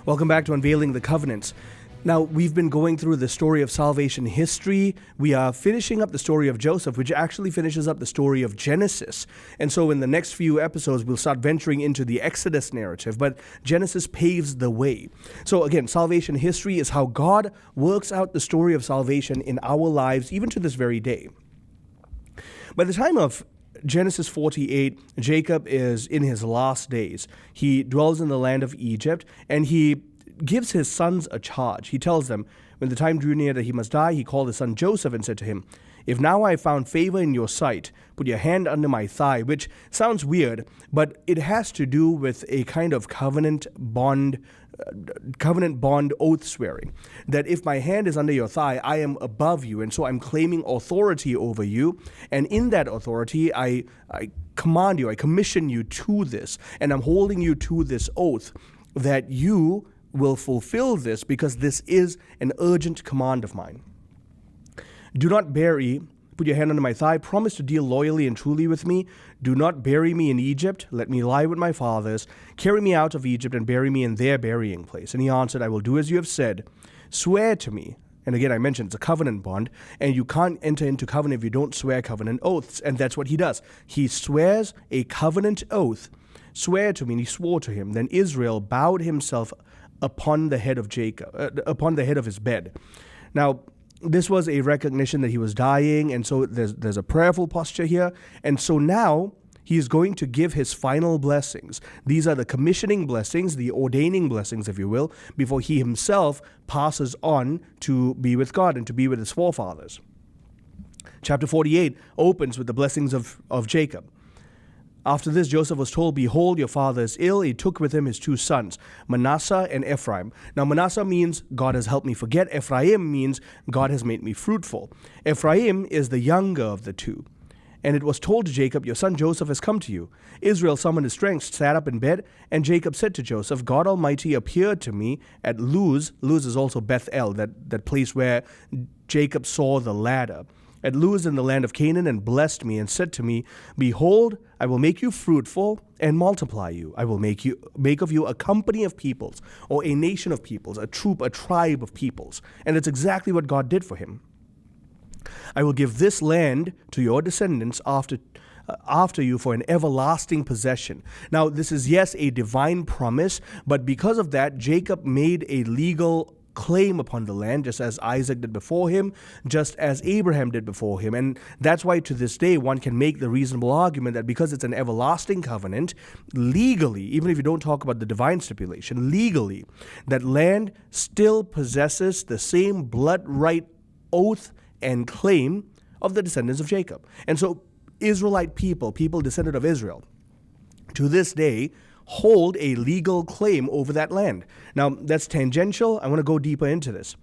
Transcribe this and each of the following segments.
Welcome back to Unveiling the Covenants. Now, we've been going through the story of salvation history. We are finishing up the story of Joseph, which actually finishes up the story of Genesis. And so in the next few episodes, we'll start venturing into the Exodus narrative, but Genesis paves the way. So again, salvation history is how God works out the story of salvation in our lives, even to this very day. By the time of Genesis 48, Jacob is in his last days. He dwells in the land of Egypt, and he gives his sons a charge. He tells them, when the time drew near that he must die, he called his son Joseph and said to him, "If now I have found favor in your sight, put your hand under my thigh," which sounds weird, but it has to do with a kind of covenant bond oath swearing, that if my hand is under your thigh, I am above you, and so I'm claiming authority over you, and in that authority, I command you, I commission you to this, and I'm holding you to this oath that you will fulfill this because this is an urgent command of mine. Do not bury, put your hand under my thigh, promise to deal loyally and truly with me. Do not bury me in Egypt. Let me lie with my fathers. Carry me out of Egypt and bury me in their burying place. And he answered, I will do as you have said. Swear to me. And again, I mentioned it's a covenant bond, and you can't enter into covenant if you don't swear covenant oaths. And that's what he does. He swears a covenant oath. Swear to me, and he swore to him. Then Israel bowed himself upon the head of Jacob, upon the head of his bed. Now, this was a recognition that he was dying, and so there's a prayerful posture here. And so now he is going to give his final blessings. These are the commissioning blessings, the ordaining blessings, if you will, before he himself passes on to be with God and to be with his forefathers. Chapter 48 opens with the blessings of Jacob. After this, Joseph was told, "Behold, your father is ill." He took with him his two sons, Manasseh and Ephraim. Now, Manasseh means God has helped me forget. Ephraim means God has made me fruitful. Ephraim is the younger of the two. And it was told to Jacob, "Your son Joseph has come to you." Israel summoned his strength, sat up in bed, and Jacob said to Joseph, "God Almighty appeared to me at Luz." Luz is also Bethel, that place where Jacob saw the ladder. At Luz in the land of Canaan, and blessed me, and said to me, "Behold, I will make you fruitful and multiply you. I will make of you a company of peoples," or a nation of peoples, a troop, a tribe of peoples. And it's exactly what God did for him. "I will give this land to your descendants after you for an everlasting possession." Now, this is, yes, a divine promise, but because of that, Jacob made a legal claim upon the land, just as Isaac did before him, just as Abraham did before him. And that's why to this day one can make the reasonable argument that because it's an everlasting covenant, legally, even if you don't talk about the divine stipulation, legally, that land still possesses the same blood right oath and claim of the descendants of Jacob. And so Israelite people descended of Israel, to this day, hold a legal claim over that land. Now, that's tangential. I want to go deeper into this.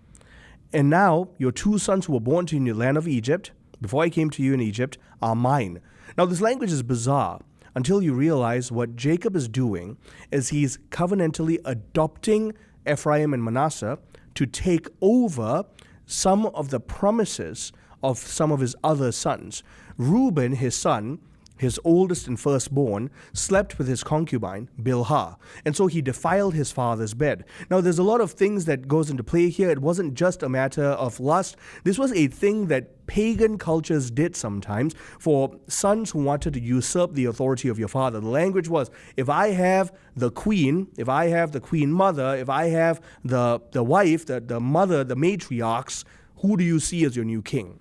"And now your two sons who were born to you in the land of Egypt, before I came to you in Egypt, are mine." Now, this language is bizarre until you realize what Jacob is doing is he's covenantally adopting Ephraim and Manasseh to take over some of the promises of some of his other sons. Reuben, his son, his oldest and firstborn, slept with his concubine, Bilhah, and so he defiled his father's bed. Now, there's a lot of things that goes into play here. It wasn't just a matter of lust. This was a thing that pagan cultures did sometimes for sons who wanted to usurp the authority of your father. The language was, if I have the queen, if I have the queen mother, if I have the wife, the mother, the matriarchs, who do you see as your new king?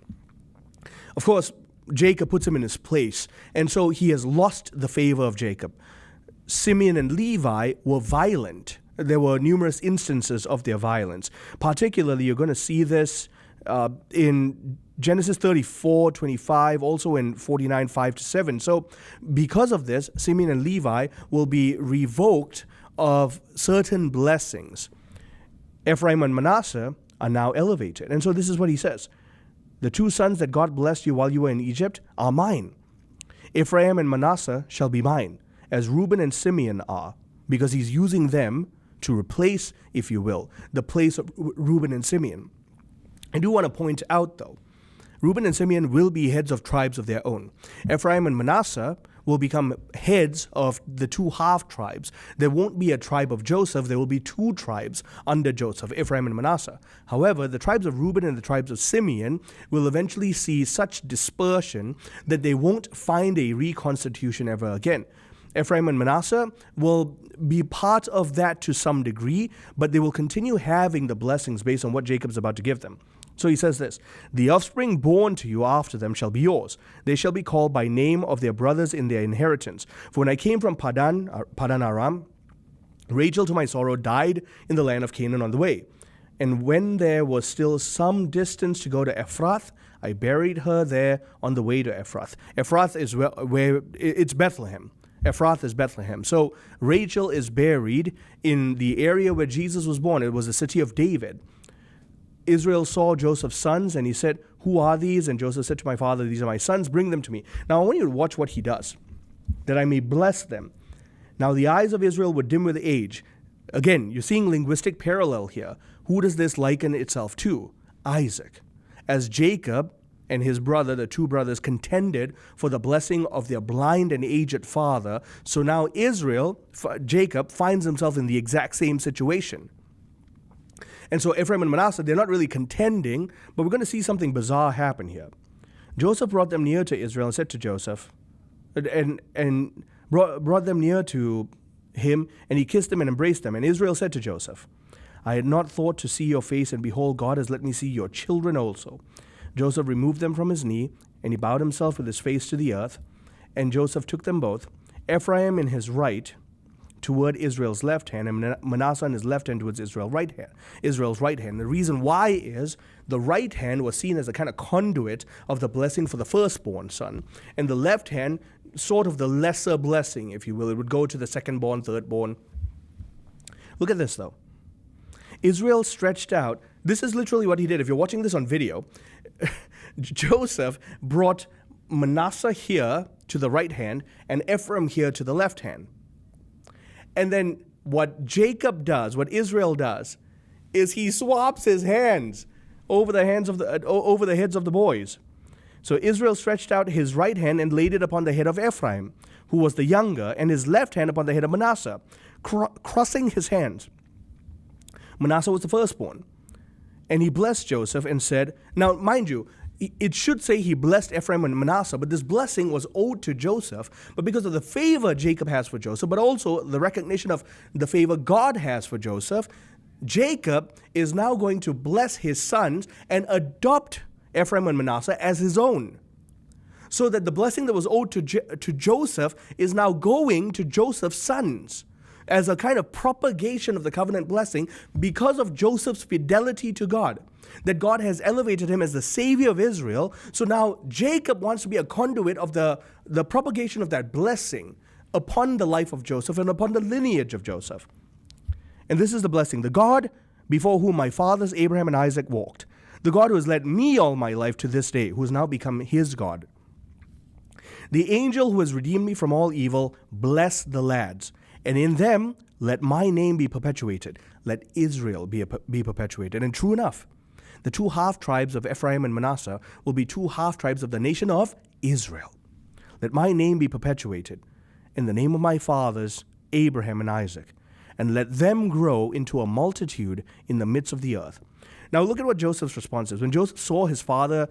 Of course, Jacob puts him in his place, and so he has lost the favor of Jacob. Simeon and Levi were violent. There were numerous instances of their violence. Particularly, you're going to see this in Genesis 34:25, also in 49:5-7. So because of this, Simeon and Levi will be revoked of certain blessings. Ephraim and Manasseh are now elevated. And so this is what he says. "The two sons that God blessed you while you were in Egypt are mine. Ephraim and Manasseh shall be mine, as Reuben and Simeon are," because he's using them to replace, if you will, the place of Reuben and Simeon. I do want to point out, though, Reuben and Simeon will be heads of tribes of their own. Ephraim and Manasseh will become heads of the two half tribes. There won't be a tribe of Joseph. There will be two tribes under Joseph, Ephraim and Manasseh. However, the tribes of Reuben and the tribes of Simeon will eventually see such dispersion that they won't find a reconstitution ever again. Ephraim and Manasseh will be part of that to some degree, but they will continue having the blessings based on what Jacob's about to give them. So he says this, the offspring born to you after them shall be yours. They shall be called by name of their brothers in their inheritance. For when I came from Padan Aram, Rachel to my sorrow died in the land of Canaan on the way. And when there was still some distance to go to Ephrath, I buried her there on the way to Ephrath. Ephrath is where it's Bethlehem. Ephrath is Bethlehem. So Rachel is buried in the area where Jesus was born. It was the city of David. Israel saw Joseph's sons, and he said, who are these? And Joseph said to my father, these are my sons, bring them to me. Now I want you to watch what he does, that I may bless them. Now the eyes of Israel were dim with age. Again, you're seeing linguistic parallel here. Who does this liken itself to? Isaac. As Jacob and his brother, the two brothers, contended for the blessing of their blind and aged father, so now Jacob finds himself in the exact same situation. And so Ephraim and Manasseh, they're not really contending, but we're going to see something bizarre happen here. Joseph brought them near to Israel and said to Joseph, and brought them near to him, and he kissed them and embraced them. And Israel said to Joseph, I had not thought to see your face, and behold, God has let me see your children also. Joseph removed them from his knee, and he bowed himself with his face to the earth. And Joseph took them both, Ephraim in his right toward Israel's left hand, and Manasseh in his left hand towards Israel's right hand. The reason why is the right hand was seen as a kind of conduit of the blessing for the firstborn son, and the left hand sort of the lesser blessing, if you will. It would go to the secondborn, thirdborn. Look at this, though. Israel stretched out. This is literally what he did. If you're watching this on video, Joseph brought Manasseh here to the right hand and Ephraim here to the left hand. And then what Jacob does, what Israel does, is he swaps his hands over the heads of the boys. So Israel stretched out his right hand and laid it upon the head of Ephraim, who was the younger, and his left hand upon the head of Manasseh, crossing his hands. Manasseh was the firstborn. And he blessed Joseph and said, now mind you, it should say he blessed Ephraim and Manasseh, but this blessing was owed to Joseph, but because of the favor Jacob has for Joseph, but also the recognition of the favor God has for Joseph, Jacob is now going to bless his sons and adopt Ephraim and Manasseh as his own. So that the blessing that was owed to Joseph is now going to Joseph's sons as a kind of propagation of the covenant blessing because of Joseph's fidelity to God. That God has elevated him as the savior of Israel. So now Jacob wants to be a conduit of the propagation of that blessing upon the life of Joseph and upon the lineage of Joseph. And this is the blessing. The God before whom my fathers Abraham and Isaac walked. The God who has led me all my life to this day, who has now become his God. The angel who has redeemed me from all evil, bless the lads. And in them, let my name be perpetuated. Let Israel be perpetuated. And true enough, the two half-tribes of Ephraim and Manasseh will be two half-tribes of the nation of Israel. Let my name be perpetuated in the name of my fathers, Abraham and Isaac, and let them grow into a multitude in the midst of the earth. Now look at what Joseph's response is. When Joseph saw his father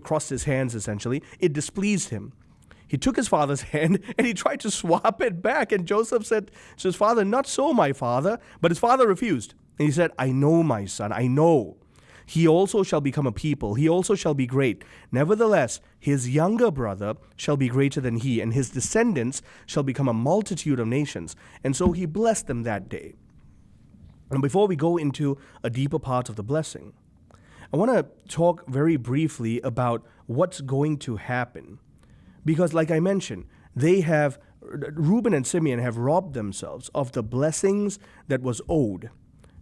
cross his hands, essentially, it displeased him. He took his father's hand and he tried to swap it back. And Joseph said to his father, not so, my father. But his father refused. And he said, I know, my son, I know. He also shall become a people. He also shall be great. Nevertheless, his younger brother shall be greater than he, and his descendants shall become a multitude of nations. And so he blessed them that day. And before we go into a deeper part of the blessing, I want to talk very briefly about what's going to happen. Because like I mentioned, Reuben and Simeon have robbed themselves of the blessings that was owed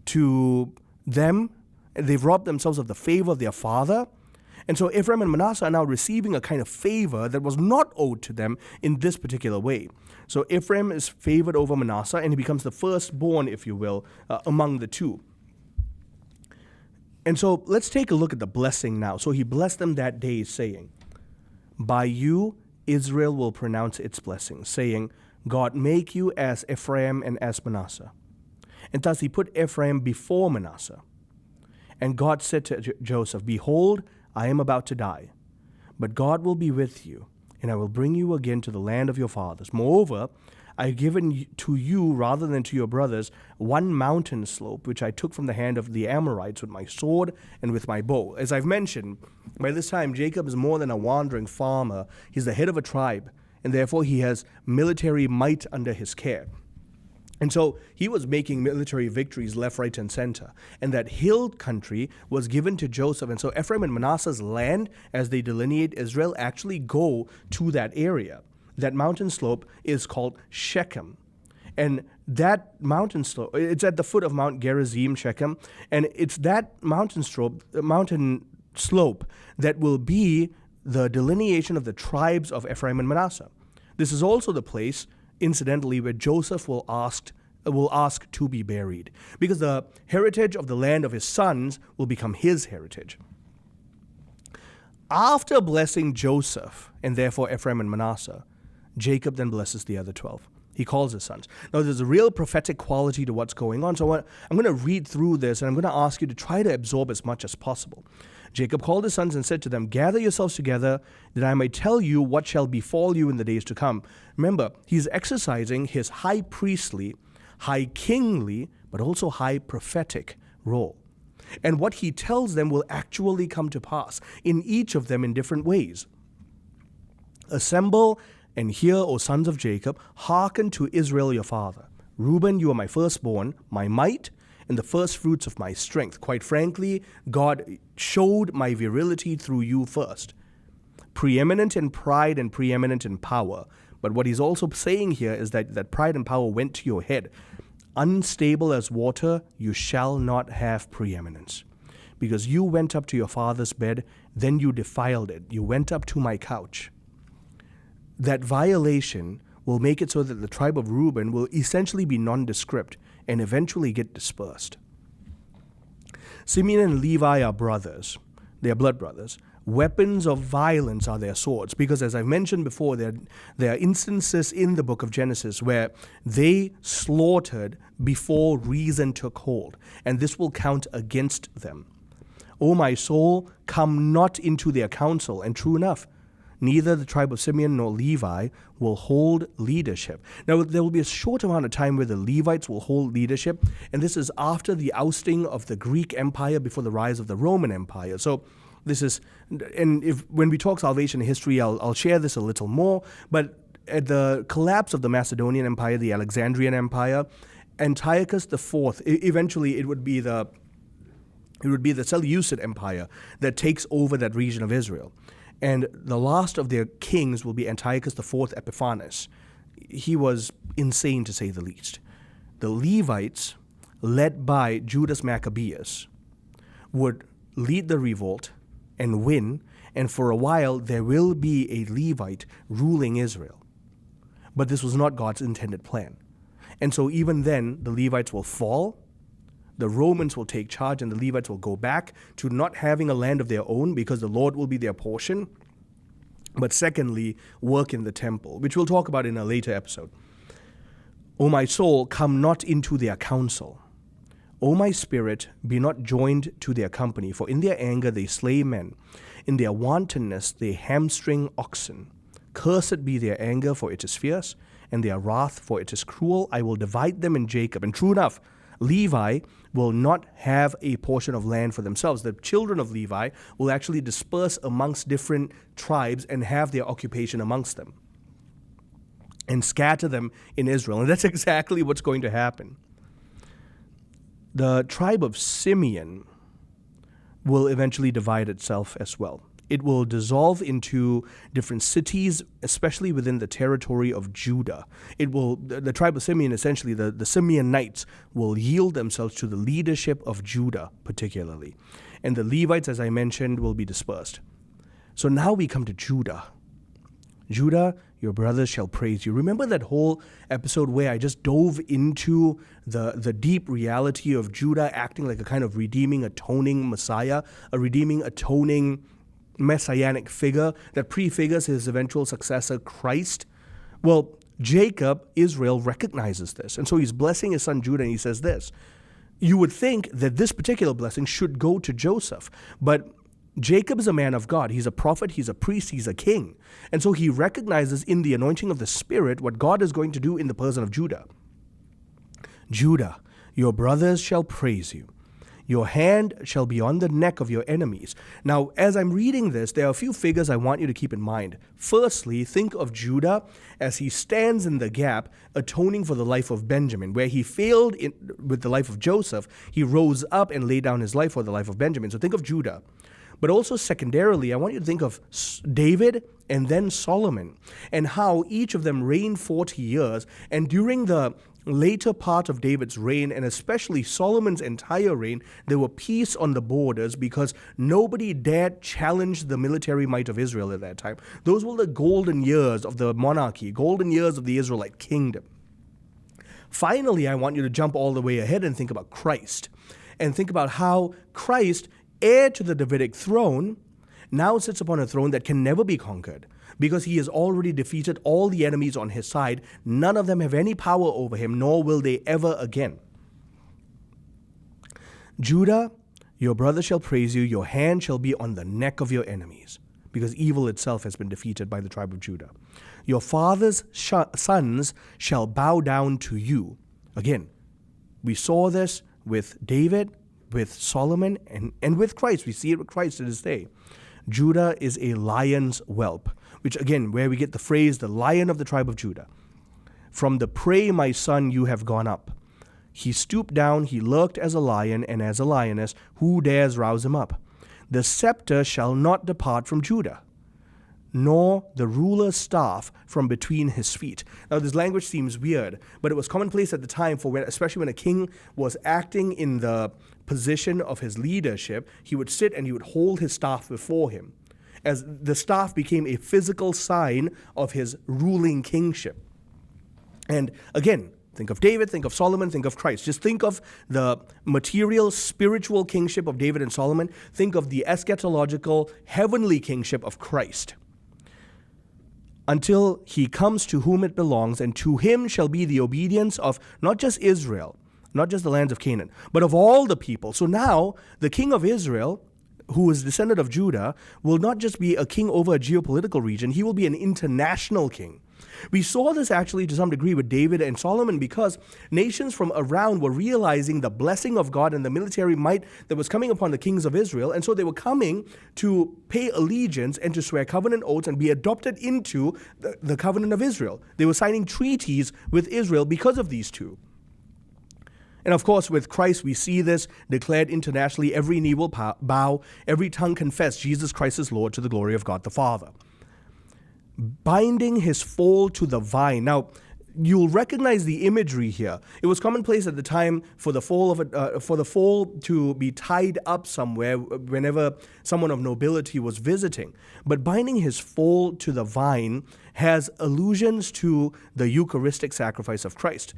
to them. They've robbed themselves of the favor of their father. And so Ephraim and Manasseh are now receiving a kind of favor that was not owed to them in this particular way. So Ephraim is favored over Manasseh, and he becomes the firstborn, if you will, among the two. And so let's take a look at the blessing now. So he blessed them that day, saying, by you Israel will pronounce its blessings, saying, God make you as Ephraim and as Manasseh. And thus he put Ephraim before Manasseh. And God said to Joseph, Behold, I am about to die, but God will be with you, and I will bring you again to the land of your fathers. Moreover, I have given to you, rather than to your brothers, one mountain slope, which I took from the hand of the Amorites with my sword and with my bow. As I've mentioned, by this time, Jacob is more than a wandering farmer. He's the head of a tribe, and therefore he has military might under his care. And so he was making military victories left, right, and center. And that hill country was given to Joseph. And so Ephraim and Manasseh's land, as they delineate Israel, actually go to that area. That mountain slope is called Shechem. And that mountain slope, it's at the foot of Mount Gerizim, Shechem. And it's that mountain slope that will be the delineation of the tribes of Ephraim and Manasseh. This is also the place, incidentally, where Joseph will ask to be buried, because the heritage of the land of his sons will become his heritage. After blessing Joseph, and therefore Ephraim and Manasseh, Jacob then blesses the other 12. He calls his sons. Now, there's a real prophetic quality to what's going on, so I'm going to read through this, and I'm going to ask you to try to absorb as much as possible. Jacob called his sons and said to them, Gather yourselves together, that I may tell you what shall befall you in the days to come. Remember, he's exercising his high priestly, high kingly, but also high prophetic role. And what he tells them will actually come to pass, in each of them in different ways. Assemble and hear, O sons of Jacob, hearken to Israel your father. Reuben, you are my firstborn, my might, and the first fruits of my strength. Quite frankly, God showed my virility through you first. Preeminent in pride and preeminent in power. But what he's also saying here is that pride and power went to your head. Unstable as water, you shall not have preeminence. Because you went up to your father's bed, then you defiled it. You went up to my couch. That violation will make it so that the tribe of Reuben will essentially be nondescript and eventually get dispersed. Simeon and Levi are brothers. They are blood brothers. Weapons of violence are their swords, because as I've mentioned before, there are instances in the book of Genesis where they slaughtered before reason took hold, and this will count against them. O my soul, come not into their counsel. And true enough, neither the tribe of Simeon nor Levi will hold leadership. Now, there will be a short amount of time where the Levites will hold leadership, and this is after the ousting of the Greek Empire before the rise of the Roman Empire. So this is, and when we talk salvation history, I'll share this a little more, but at the collapse of the Macedonian Empire, the Alexandrian Empire, Antiochus IV, eventually it would be the Seleucid Empire that takes over that region of Israel. And the last of their kings will be Antiochus IV Epiphanes. He was insane, to say the least. The Levites, led by Judas Maccabeus, would lead the revolt and win, and for a while there will be a Levite ruling Israel. But this was not God's intended plan. And so even then, the Levites will fall, the Romans will take charge, and the Levites will go back to not having a land of their own because the Lord will be their portion. But secondly, work in the temple, which we'll talk about in a later episode. O my soul, come not into their counsel. O my spirit, be not joined to their company, for in their anger they slay men. In their wantonness they hamstring oxen. Cursed be their anger, for it is fierce, and their wrath, for it is cruel. I will divide them in Jacob. And true enough, Levi will not have a portion of land for themselves. The children of Levi will actually disperse amongst different tribes and have their occupation amongst them and scatter them in Israel. And that's exactly what's going to happen. The tribe of Simeon will eventually divide itself as well. It will dissolve into different cities, especially within the territory of Judah. The tribe of Simeon, essentially, the Simeonites, will yield themselves to the leadership of Judah, particularly. And the Levites, as I mentioned, will be dispersed. So now we come to Judah. Judah, your brothers shall praise you. Remember that whole episode where I just dove into the deep reality of Judah acting like a kind of redeeming, atoning Messiah, a redeeming, atoning messianic figure that prefigures his eventual successor, Christ? Well, Jacob, Israel, recognizes this. And so he's blessing his son Judah, and he says this. You would think that this particular blessing should go to Joseph, but Jacob is a man of God. He's a prophet, he's a priest, he's a king. And so he recognizes in the anointing of the Spirit what God is going to do in the person of Judah. Judah, your brothers shall praise you. Your hand shall be on the neck of your enemies. Now, as I'm reading this, there are a few figures I want you to keep in mind. Firstly, think of Judah as he stands in the gap, atoning for the life of Benjamin. Where he failed with the life of Joseph, he rose up and laid down his life for the life of Benjamin. So think of Judah. But also secondarily, I want you to think of David and then Solomon, and how each of them reigned 40 years. And during the later part of David's reign, and especially Solomon's entire reign, there were peace on the borders because nobody dared challenge the military might of Israel at that time. Those were the golden years of the monarchy, golden years of the Israelite kingdom. Finally, I want you to jump all the way ahead and think about Christ, and think about how Christ, heir to the Davidic throne, now sits upon a throne that can never be conquered, because he has already defeated all the enemies on his side. None of them have any power over him, nor will they ever again. Judah, your brother shall praise you, your hand shall be on the neck of your enemies, because evil itself has been defeated by the tribe of Judah. Your father's sons shall bow down to you. Again, we saw this with David, with Solomon, and with Christ. We see it with Christ to this day. Judah is a lion's whelp, which again, where we get the phrase, the lion of the tribe of Judah. From the prey, my son, you have gone up. He stooped down, he lurked as a lion and as a lioness. Who dares rouse him up? The scepter shall not depart from Judah, nor the ruler's staff from between his feet. Now, this language seems weird, but it was commonplace at the time for when, especially when a king was acting in the position of his leadership, he would sit and he would hold his staff before him, as the staff became a physical sign of his ruling kingship. And again, think of David, think of Solomon, think of Christ. Just think of the material, spiritual kingship of David and Solomon. Think of the eschatological, heavenly kingship of Christ. Until he comes to whom it belongs, and to him shall be the obedience of not just Israel, not just the lands of Canaan, but of all the people. So now, the king of Israel, who is descendant of Judah, will not just be a king over a geopolitical region, he will be an international king. We saw this actually to some degree with David and Solomon, because nations from around were realizing the blessing of God and the military might that was coming upon the kings of Israel, and so they were coming to pay allegiance and to swear covenant oaths and be adopted into the covenant of Israel. They were signing treaties with Israel because of these two. And of course, with Christ, we see this declared internationally. Every knee will bow, every tongue confess Jesus Christ is Lord, to the glory of God the Father. Binding his foal to the vine. Now, you'll recognize the imagery here. It was commonplace at the time for the foal to be tied up somewhere whenever someone of nobility was visiting. But binding his foal to the vine has allusions to the Eucharistic sacrifice of Christ,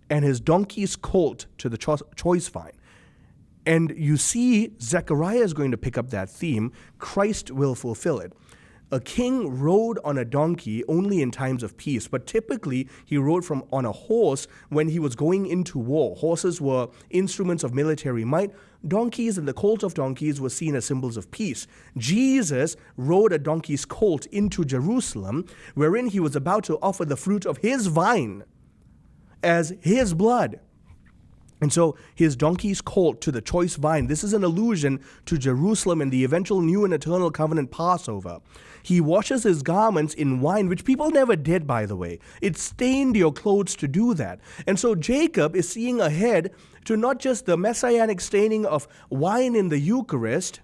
and his donkey's colt to the choice vine. And you see, Zechariah is going to pick up that theme. Christ will fulfill it. A king rode on a donkey only in times of peace, but typically he rode on a horse when he was going into war. Horses were instruments of military might. Donkeys and the colt of donkeys were seen as symbols of peace. Jesus rode a donkey's colt into Jerusalem, wherein he was about to offer the fruit of his vine as his blood. And so his donkey's colt to the choice vine, this is an allusion to Jerusalem and the eventual new and eternal covenant Passover. He washes his garments in wine, which people never did, by the way. It stained your clothes to do that. And so Jacob is seeing ahead to not just the messianic staining of wine in the Eucharist,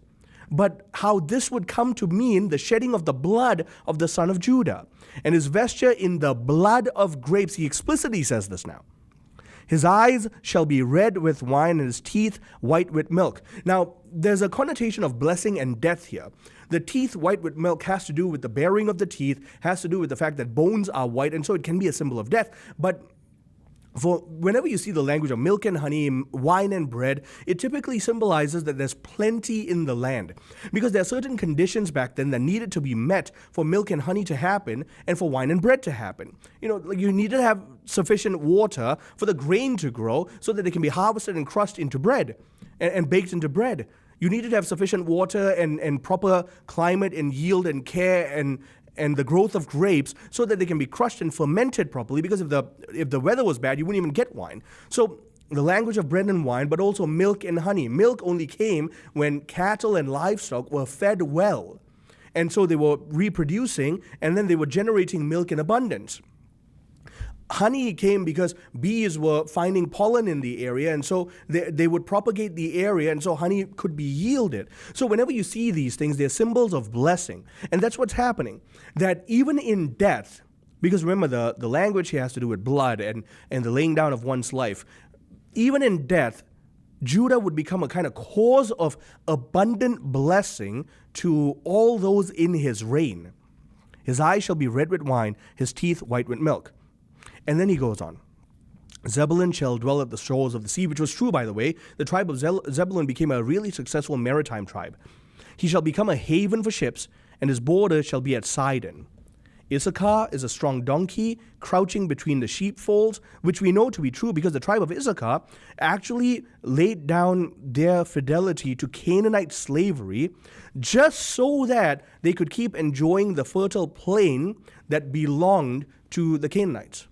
but how this would come to mean the shedding of the blood of the son of Judah. And his vesture in the blood of grapes. He explicitly says this now. His eyes shall be red with wine, and his teeth white with milk. Now, there's a connotation of blessing and death here. The teeth white with milk has to do with the bearing of the teeth, has to do with the fact that bones are white, and so it can be a symbol of death. But For whenever you see the language of milk and honey, wine and bread, it typically symbolizes that there's plenty in the land. Because there are certain conditions back then that needed to be met for milk and honey to happen and for wine and bread to happen. Like you needed to have sufficient water for the grain to grow so that it can be harvested and crushed into bread and baked into bread. You needed to have sufficient water and proper climate and yield and care and the growth of grapes so that they can be crushed and fermented properly, because if the weather was bad, you wouldn't even get wine. So the language of bread and wine, but also milk and honey. Milk only came when cattle and livestock were fed well. And so they were reproducing, and then they were generating milk in abundance. Honey came because bees were finding pollen in the area, and so they would propagate the area, and so honey could be yielded. So whenever you see these things, they're symbols of blessing. And that's what's happening. That even in death, because remember, the language here has to do with blood and the laying down of one's life. Even in death, Judah would become a kind of cause of abundant blessing to all those in his reign. His eyes shall be red with wine, his teeth white with milk. And then he goes on. Zebulun shall dwell at the shores of the sea, which was true, by the way. The tribe of Zebulun became a really successful maritime tribe. He shall become a haven for ships, and his border shall be at Sidon. Issachar is a strong donkey, crouching between the sheepfolds, which we know to be true because the tribe of Issachar actually laid down their fidelity to Canaanite slavery just so that they could keep enjoying the fertile plain that belonged to the Canaanites.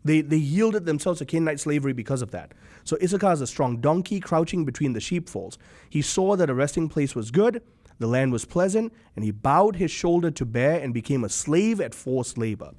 They yielded themselves to Canaanite slavery because of that. So Issachar is a strong donkey crouching between the sheepfolds. He saw that a resting place was good, the land was pleasant, and he bowed his shoulder to bear and became a slave at forced labor.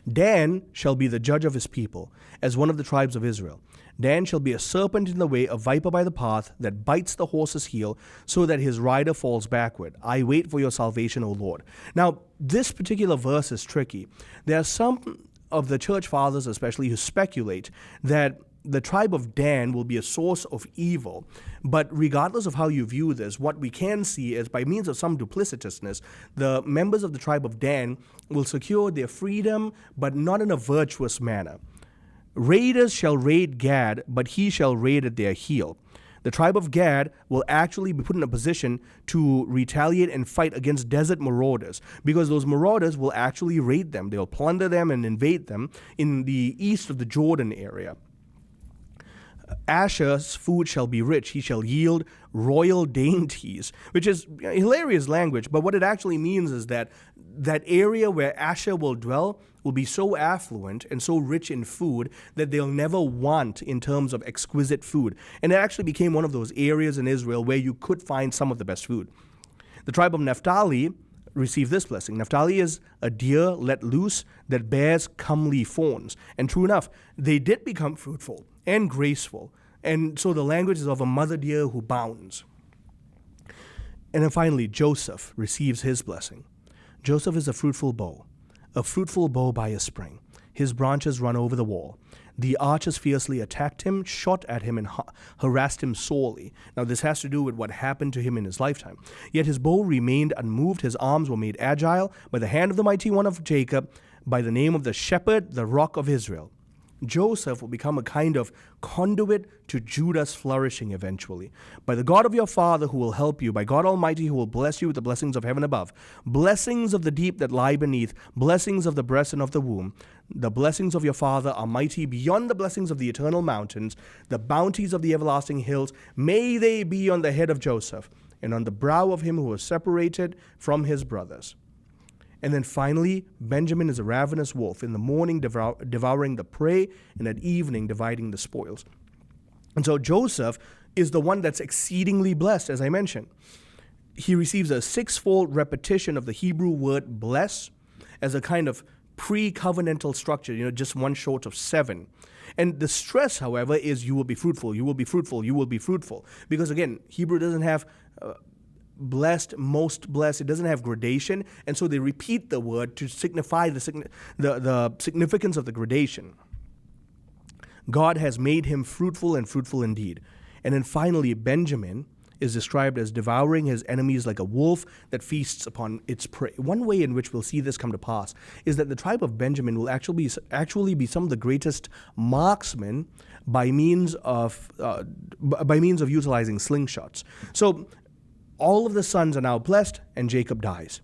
Dan shall be the judge of his people, as one of the tribes of Israel. Dan shall be a serpent in the way, a viper by the path, that bites the horse's heel, so that his rider falls backward. I wait for your salvation, O Lord. Now, this particular verse is tricky. There are some of the church fathers especially who speculate that the tribe of Dan will be a source of evil. But regardless of how you view this, what we can see is by means of some duplicitousness, the members of the tribe of Dan will secure their freedom, but not in a virtuous manner. Raiders shall raid Gad, but he shall raid at their heel. The tribe of Gad will actually be put in a position to retaliate and fight against desert marauders, because those marauders will actually raid them. They'll plunder them and invade them in the east of the Jordan area. Asher's food shall be rich. He shall yield royal dainties, which is hilarious language, but what it actually means is that that area where Asher will dwell will be so affluent and so rich in food that they'll never want in terms of exquisite food. And it actually became one of those areas in Israel where you could find some of the best food. The tribe of Naphtali received this blessing. Naphtali is a deer let loose that bears comely fawns. And true enough, they did become fruitful and graceful. And so the language is of a mother deer who bounds. And then finally, Joseph receives his blessing. Joseph is a fruitful bow by a spring. His branches run over the wall. The archers fiercely attacked him, shot at him, and harassed him sorely. Now, this has to do with what happened to him in his lifetime. Yet his bow remained unmoved. His arms were made agile by the hand of the mighty one of Jacob, by the name of the shepherd, the rock of Israel. Joseph will become a kind of conduit to Judah's flourishing eventually. By the God of your father who will help you, by God Almighty who will bless you with the blessings of heaven above, blessings of the deep that lie beneath, blessings of the breast and of the womb. The blessings of your father are mighty beyond the blessings of the eternal mountains, the bounties of the everlasting hills. May they be on the head of Joseph and on the brow of him who was separated from his brothers. And then finally, Benjamin is a ravenous wolf, in the morning devouring the prey, and at evening dividing the spoils. And so Joseph is the one that's exceedingly blessed, as I mentioned. He receives a sixfold repetition of the Hebrew word bless as a kind of pre-covenantal structure, just one short of 7. And the stress, however, is you will be fruitful, you will be fruitful, you will be fruitful. Because again, Hebrew doesn't have blessed, most blessed. It doesn't have gradation, and so they repeat the word to signify the significance of the gradation. God has made him fruitful and fruitful indeed. And then finally, Benjamin is described as devouring his enemies like a wolf that feasts upon its prey. One way in which we'll see this come to pass is that the tribe of Benjamin will actually be some of the greatest marksmen by means of utilizing slingshots. So all of the sons are now blessed, and Jacob dies.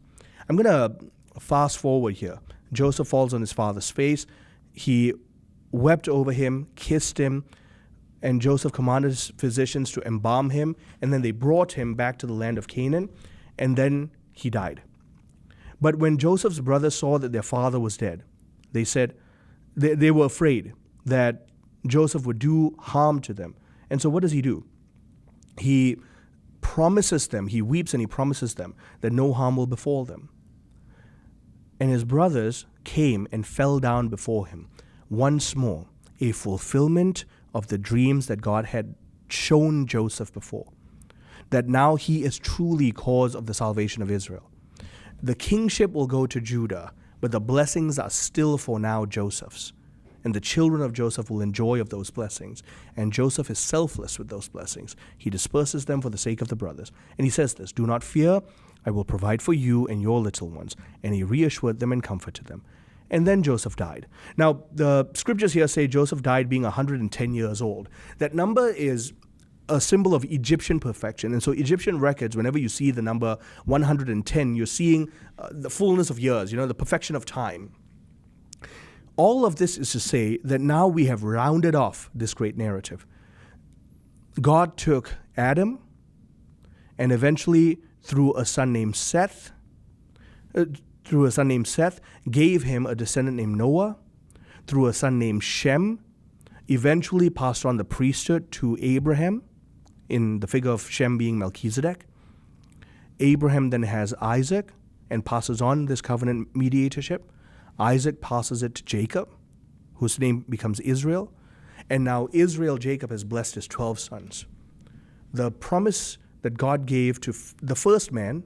I'm going to fast forward here. Joseph falls on his father's face. He wept over him, kissed him, and Joseph commanded his physicians to embalm him, and then they brought him back to the land of Canaan, and then he died. But when Joseph's brothers saw that their father was dead, they said they were afraid that Joseph would do harm to them. And so what does he do? He promises them, he weeps and he promises them that no harm will befall them. And his brothers came and fell down before him. Once more, a fulfillment of the dreams that God had shown Joseph before, that now he is truly cause of the salvation of Israel. The kingship will go to Judah, but the blessings are still for now Joseph's. And the children of Joseph will enjoy of those blessings. And Joseph is selfless with those blessings. He disperses them for the sake of the brothers. And he says this, "Do not fear, I will provide for you and your little ones." And he reassured them and comforted them. And then Joseph died. Now, the scriptures here say Joseph died being 110 years old. That number is a symbol of Egyptian perfection. And so Egyptian records, whenever you see the number 110, you're seeing the fullness of years, the perfection of time. All of this is to say that now we have rounded off this great narrative. God took Adam and eventually through a son named Seth, gave him a descendant named Noah, through a son named Shem, eventually passed on the priesthood to Abraham, in the figure of Shem being Melchizedek. Abraham then has Isaac and passes on this covenant mediatorship. Isaac passes it to Jacob, whose name becomes Israel. And now Israel, Jacob, has blessed his 12 sons. The promise that God gave to the first man,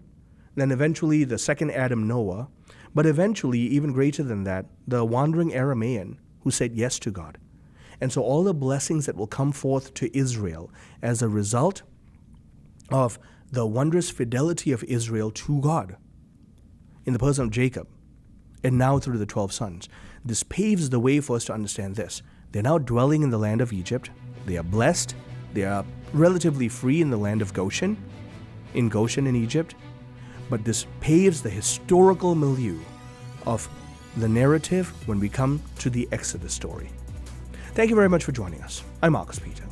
then eventually the second Adam, Noah, but eventually, even greater than that, the wandering Aramaean who said yes to God. And so all the blessings that will come forth to Israel as a result of the wondrous fidelity of Israel to God in the person of Jacob, and now through the 12 sons. This paves the way for us to understand this. They're now dwelling in the land of Egypt. They are blessed. They are relatively free in the land of Goshen, in Egypt. But this paves the historical milieu of the narrative when we come to the Exodus story. Thank you very much for joining us. I'm Marcus Peter.